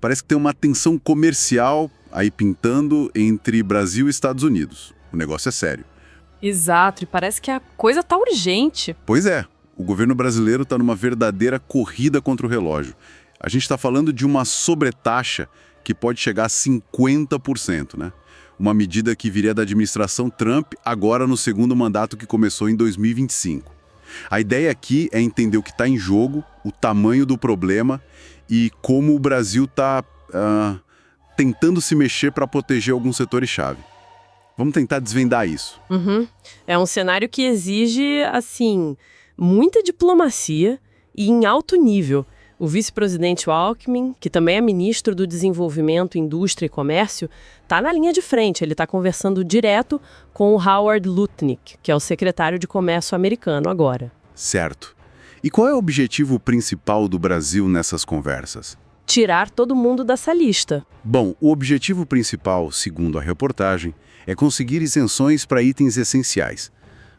Parece que tem uma tensão comercial aí pintando entre Brasil e Estados Unidos. O negócio é sério. Exato, e parece que a coisa tá urgente. Pois é, o governo brasileiro está numa verdadeira corrida contra o relógio. A gente está falando de uma sobretaxa que pode chegar a 50%, né? Uma medida que viria da administração Trump agora no segundo mandato que começou em 2025. A ideia aqui é entender o que está em jogo, o tamanho do problema e como o Brasil está tentando se mexer para proteger alguns setores-chave. Vamos tentar desvendar isso. É um cenário que exige, assim, muita diplomacia e em alto nível. O vice-presidente Alckmin, que também é ministro do Desenvolvimento, Indústria e Comércio, está na linha de frente. Ele está conversando direto com o Howard Lutnick, que é o secretário de Comércio americano agora. Certo. E qual é o objetivo principal do Brasil nessas conversas? Tirar todo mundo dessa lista. Bom, o objetivo principal, segundo a reportagem, é conseguir isenções para itens essenciais.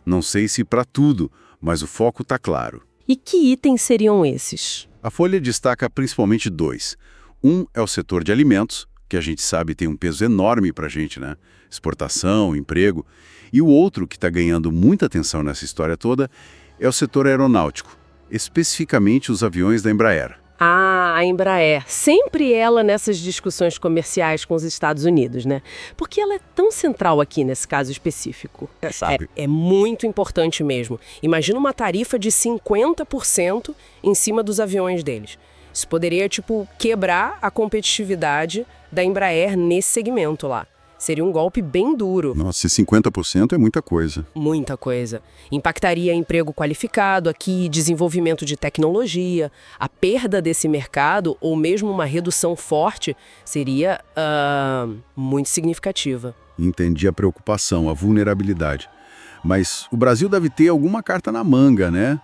Não sei se para tudo, mas o foco está claro. E que itens seriam esses? A Folha destaca principalmente dois. Um é o setor de alimentos, que a gente sabe tem um peso enorme para a gente, né? Exportação, emprego. E o outro, que está ganhando muita atenção nessa história toda, é o setor aeronáutico, especificamente os aviões da Embraer. Ah, a Embraer. Sempre ela nessas discussões comerciais com os Estados Unidos, né? Porque ela é tão central aqui nesse caso específico. É muito importante mesmo. Imagina uma tarifa de 50% em cima dos aviões deles. Isso poderia, quebrar a competitividade da Embraer nesse segmento lá. Seria um golpe bem duro. Nossa, e 50% é muita coisa. Muita coisa. Impactaria emprego qualificado aqui, desenvolvimento de tecnologia. A perda desse mercado, ou mesmo uma redução forte, seria muito significativa. Entendi a preocupação, a vulnerabilidade. Mas o Brasil deve ter alguma carta na manga, né?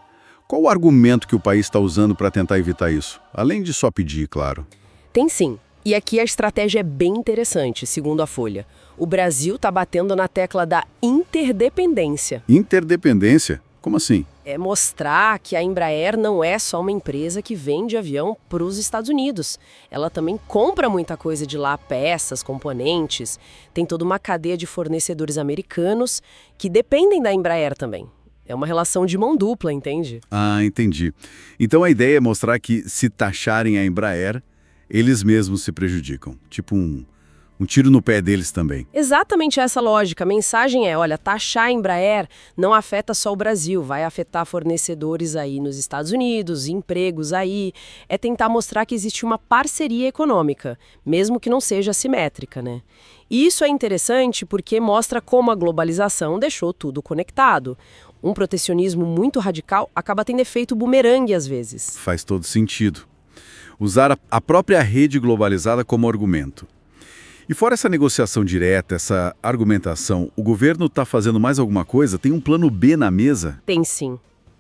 Qual o argumento que o país está usando para tentar evitar isso? Além de só pedir, claro. Tem sim. E aqui a estratégia é bem interessante, segundo a Folha. O Brasil está batendo na tecla da interdependência. Interdependência? Como assim? É mostrar que a Embraer não é só uma empresa que vende avião para os Estados Unidos. Ela também compra muita coisa de lá, peças, componentes. Tem toda uma cadeia de fornecedores americanos que dependem da Embraer também. É uma relação de mão dupla, entende? Ah, entendi. Então a ideia é mostrar que se taxarem a Embraer, eles mesmos se prejudicam. Tipo um tiro no pé deles também. Exatamente essa lógica. A mensagem é, olha, taxar a Embraer não afeta só o Brasil, vai afetar fornecedores aí nos Estados Unidos, empregos aí. É tentar mostrar que existe uma parceria econômica, mesmo que não seja assimétrica, né? E isso é interessante porque mostra como a globalização deixou tudo conectado. Um protecionismo muito radical acaba tendo efeito bumerangue às vezes. Faz todo sentido. Usar a própria rede globalizada como argumento. E fora essa negociação direta, essa argumentação, o governo está fazendo mais alguma coisa? Tem um plano B na mesa? Tem sim.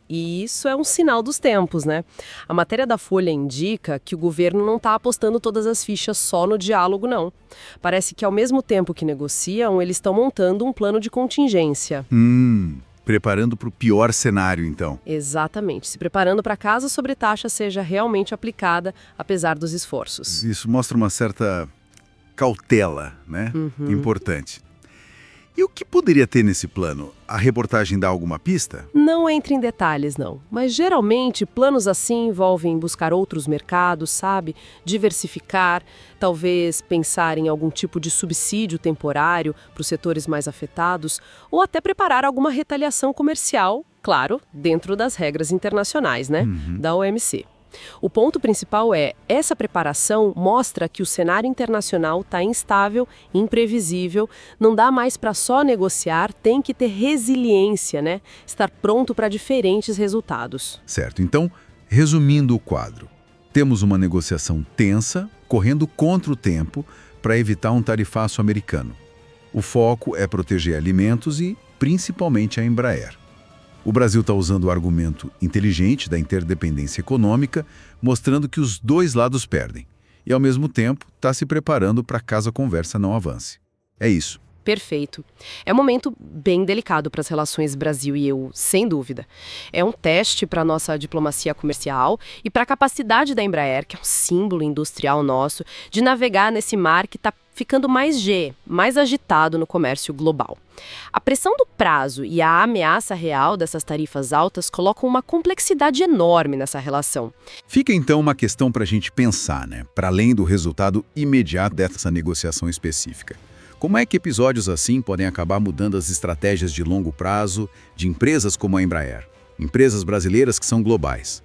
E isso é um sinal dos tempos, né? A matéria da Folha indica que o governo não está apostando todas as fichas só no diálogo, não. Parece que ao mesmo tempo que negociam, eles estão montando um plano de contingência. Preparando para o pior cenário, então. Exatamente. Se preparando para caso a sobretaxa seja realmente aplicada, apesar dos esforços. Isso mostra uma certa cautela, né? Importante. E o que poderia ter nesse plano? A reportagem dá alguma pista? Não entra em detalhes, não. Mas geralmente planos assim envolvem buscar outros mercados, sabe? Diversificar, talvez pensar em algum tipo de subsídio temporário para os setores mais afetados, ou até preparar alguma retaliação comercial, claro, dentro das regras internacionais, né? Da OMC. O ponto principal é, essa preparação mostra que o cenário internacional está instável, imprevisível, não dá mais para só negociar, tem que ter resiliência, né? Estar pronto para diferentes resultados. Certo, então, resumindo o quadro, temos uma negociação tensa, correndo contra o tempo, para evitar um tarifaço americano. O foco é proteger alimentos e, principalmente, a Embraer. O Brasil está usando o argumento inteligente da interdependência econômica, mostrando que os dois lados perdem. E, ao mesmo tempo, está se preparando para caso a conversa não avance. É isso. Perfeito. É um momento bem delicado para as relações Brasil e EU, sem dúvida. É um teste para a nossa diplomacia comercial e para a capacidade da Embraer, que é um símbolo industrial nosso, de navegar nesse mar que está ficando mais agitado no comércio global. A pressão do prazo e a ameaça real dessas tarifas altas colocam uma complexidade enorme nessa relação. Fica então uma questão para a gente pensar, né? Para além do resultado imediato dessa negociação específica. Como é que episódios assim podem acabar mudando as estratégias de longo prazo de empresas como a Embraer? Empresas brasileiras que são globais.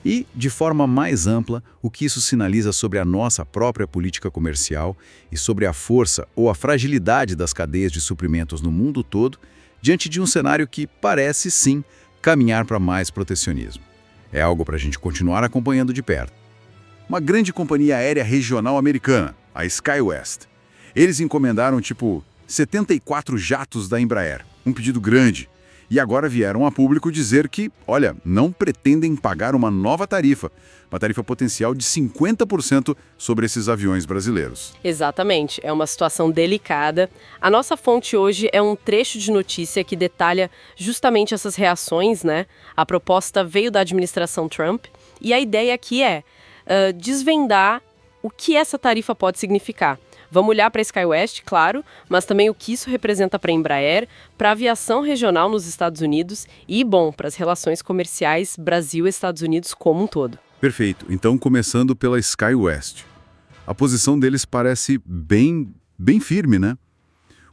E, de forma mais ampla, o que isso sinaliza sobre a nossa própria política comercial e sobre a força ou a fragilidade das cadeias de suprimentos no mundo todo, diante de um cenário que parece, sim, caminhar para mais protecionismo. É algo para a gente continuar acompanhando de perto. Uma grande companhia aérea regional americana, a SkyWest. Eles encomendaram, 74 jatos da Embraer, um pedido grande. E agora vieram a público dizer que, olha, não pretendem pagar uma nova tarifa, uma tarifa potencial de 50% sobre esses aviões brasileiros. Exatamente, é uma situação delicada. A nossa fonte hoje é um trecho de notícia que detalha justamente essas reações, né? A proposta veio da administração Trump e a ideia aqui é desvendar o que essa tarifa pode significar. Vamos olhar para a SkyWest, claro, mas também o que isso representa para a Embraer, para a aviação regional nos Estados Unidos e, bom, para as relações comerciais Brasil-Estados Unidos como um todo. Perfeito. Então, começando pela SkyWest. A posição deles parece bem firme, né?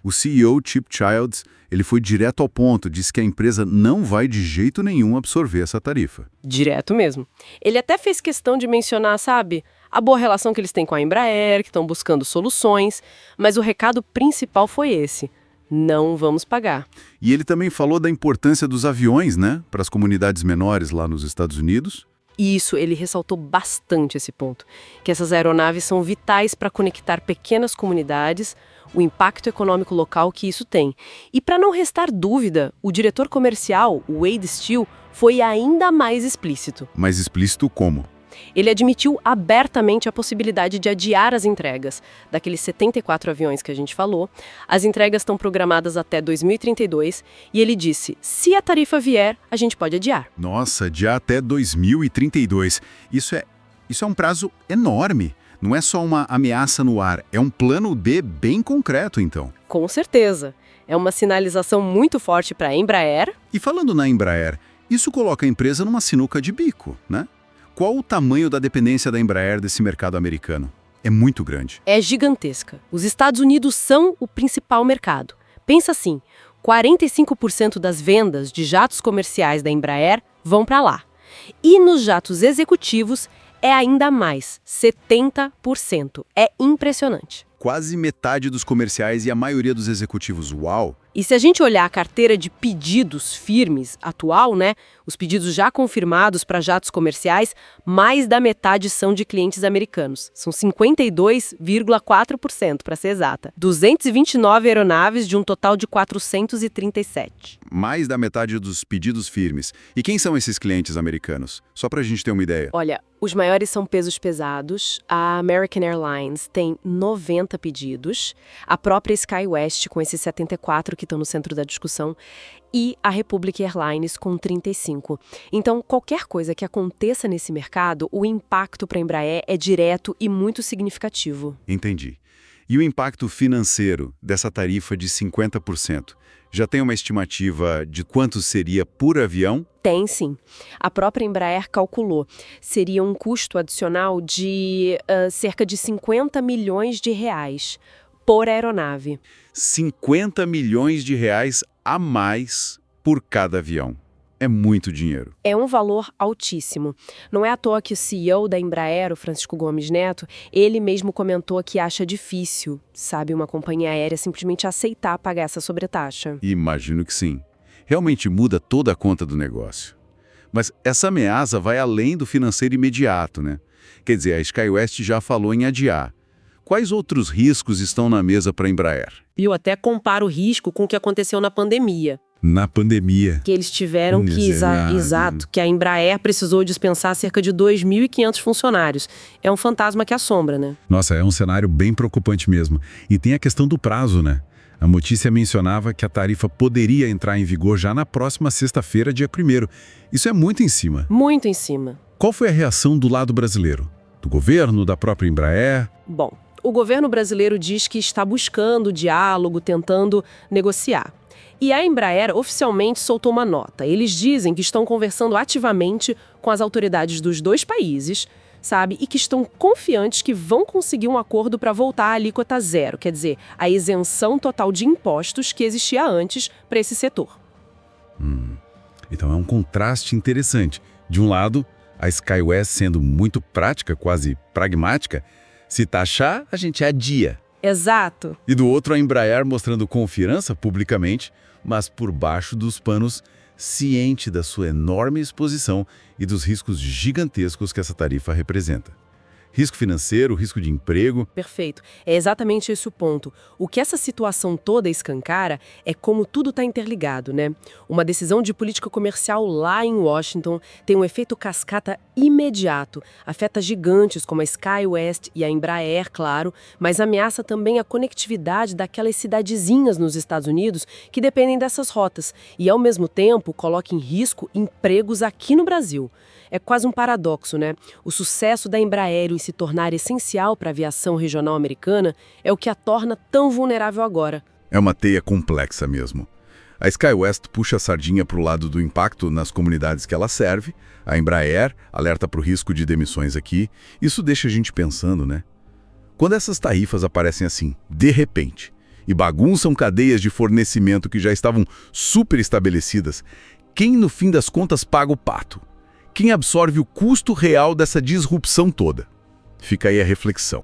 O CEO, Chip Childs, ele foi direto ao ponto, disse que a empresa não vai de jeito nenhum absorver essa tarifa. Direto mesmo. Ele até fez questão de mencionar, sabe, a boa relação que eles têm com a Embraer, que estão buscando soluções, mas o recado principal foi esse: não vamos pagar. E ele também falou da importância dos aviões, né, para as comunidades menores lá nos Estados Unidos. Isso, ele ressaltou bastante esse ponto, que essas aeronaves são vitais para conectar pequenas comunidades, o impacto econômico local que isso tem. E para não restar dúvida, o diretor comercial, Wade Steele, foi ainda mais explícito. Mais explícito como? Ele admitiu abertamente a possibilidade de adiar as entregas. Daqueles 74 aviões que a gente falou, as entregas estão programadas até 2032 e ele disse, se a tarifa vier, a gente pode adiar. Nossa, adiar até 2032. Isso é um prazo enorme. Não é só uma ameaça no ar, é um plano B bem concreto, então. Com certeza. É uma sinalização muito forte para a Embraer. E falando na Embraer, isso coloca a empresa numa sinuca de bico, né? Qual o tamanho da dependência da Embraer desse mercado americano? É muito grande. É gigantesca. Os Estados Unidos são o principal mercado. Pensa assim, 45% das vendas de jatos comerciais da Embraer vão para lá. E nos jatos executivos é ainda mais, 70%. É impressionante. Quase metade dos comerciais e a maioria dos executivos. Uau! E se a gente olhar a carteira de pedidos firmes atual, né, os pedidos já confirmados para jatos comerciais, mais da metade são de clientes americanos. São 52,4%, para ser exata. 229 aeronaves de um total de 437. Mais da metade dos pedidos firmes. E quem são esses clientes americanos? Só para a gente ter uma ideia. Olha, os maiores são pesos pesados. A American Airlines tem 90 pedidos. A própria SkyWest, com esses 74 que estão no centro da discussão, e a Republic Airlines com 35. Então, qualquer coisa que aconteça nesse mercado, o impacto para a Embraer é direto e muito significativo. Entendi. E o impacto financeiro dessa tarifa de 50%? Já tem uma estimativa de quanto seria por avião? Tem, sim. A própria Embraer calculou. Seria um custo adicional de cerca de 50 milhões de reais por aeronave. 50 milhões de reais a mais por cada avião. É muito dinheiro. É um valor altíssimo. Não é à toa que o CEO da Embraer, o Francisco Gomes Neto, ele mesmo comentou que acha difícil, sabe, uma companhia aérea simplesmente aceitar pagar essa sobretaxa. Imagino que sim. Realmente muda toda a conta do negócio. Mas essa ameaça vai além do financeiro imediato, né? Quer dizer, a SkyWest já falou em adiar. Quais outros riscos estão na mesa para a Embraer? E eu até comparo o risco com o que aconteceu na pandemia. Na pandemia. Que eles tiveram que, exato, que a Embraer precisou dispensar cerca de 2.500 funcionários. É um fantasma que assombra, né? Nossa, é um cenário bem preocupante mesmo. E tem a questão do prazo, né? A notícia mencionava que a tarifa poderia entrar em vigor já na próxima sexta-feira, dia 1º. Isso é muito em cima. Muito em cima. Qual foi a reação do lado brasileiro? Do governo, da própria Embraer? Bom, o governo brasileiro diz que está buscando diálogo, tentando negociar. E a Embraer oficialmente soltou uma nota. Eles dizem que estão conversando ativamente com as autoridades dos dois países, sabe? E que estão confiantes que vão conseguir um acordo para voltar à alíquota zero, quer dizer, a isenção total de impostos que existia antes para esse setor. Então é um contraste interessante. De um lado, a SkyWest sendo muito prática, quase pragmática, se taxar, a gente adia. Exato. E do outro, a Embraer mostrando confiança publicamente, mas por baixo dos panos, ciente da sua enorme exposição e dos riscos gigantescos que essa tarifa representa. Risco financeiro, risco de emprego. Perfeito. É exatamente esse o ponto. O que essa situação toda escancara é como tudo está interligado, né? Uma decisão de política comercial lá em Washington tem um efeito cascata imediato. Afeta gigantes como a SkyWest e a Embraer, claro, mas ameaça também a conectividade daquelas cidadezinhas nos Estados Unidos que dependem dessas rotas e, ao mesmo tempo, coloca em risco empregos aqui no Brasil. É quase um paradoxo, né? O sucesso da Embraer em se tornar essencial para a aviação regional americana é o que a torna tão vulnerável agora. É uma teia complexa mesmo. A SkyWest puxa a sardinha para o lado do impacto nas comunidades que ela serve, a Embraer alerta para o risco de demissões aqui. Isso deixa a gente pensando, né? Quando essas tarifas aparecem assim, de repente, e bagunçam cadeias de fornecimento que já estavam super estabelecidas, quem no fim das contas paga o pato? Quem absorve o custo real dessa disrupção toda? Fica aí a reflexão.